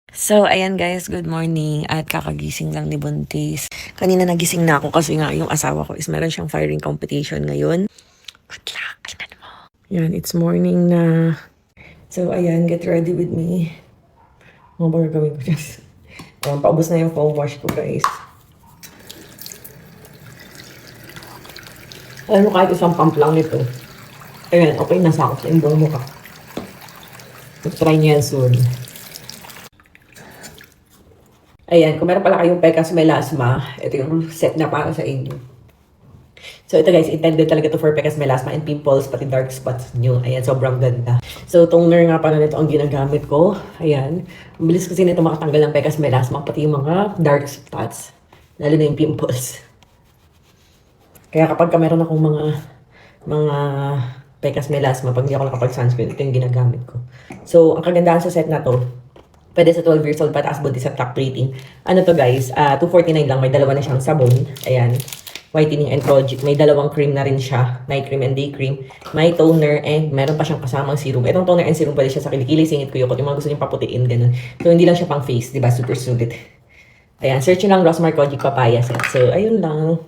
So, ayan guys, good morning at kakagising lang ni Buntis. Kanina nagising na ako kasi nga yung asawa ko is meron siyang firing competition ngayon. Good luck, tingnan mo. Yan, it's morning na. So, ayan, get ready with me. Mga ba gagawin ko guys? Paubos na yung foam wash ko guys. Alam mo, kahit isang pump lang nito. Ayan, okay, nasakot sa yung buong mukha. Try niya yan soon. Ayan, kung meron pala kayong pekas melasma, ito yung set na para sa inyo. So ito guys, intended talaga to for pekas melasma and pimples, pati dark spots nyo. Ayan, sobrang ganda. So toner nga pala nito ang ginagamit ko. Ayan, mabilis kasi nito makatanggal ng pekas melasma, pati yung mga dark spots, lalo na yung pimples. Kaya kapag meron akong mga pekas melasma, pag hindi ako nakapag-sunscreen, ito yung ginagamit ko. So ang kagandahan sa set na to, pwede sa 12 years old pataas buntis sa top rating. Ano to guys, $249 lang. May dalawa na siyang sabon. Ayan. Whitening and Project. May dalawang cream na rin siya. Night cream and day cream. May toner and meron pa siyang kasamang serum. Itong toner and serum pwede siya sa kilikili, singit, kuyukot. Yung mga gusto niyong paputiin, ganun. So hindi lang siya pang face, diba? Super sulit. Ayan, search nyo lang Rosmar Kojic Papaya set. So ayun lang.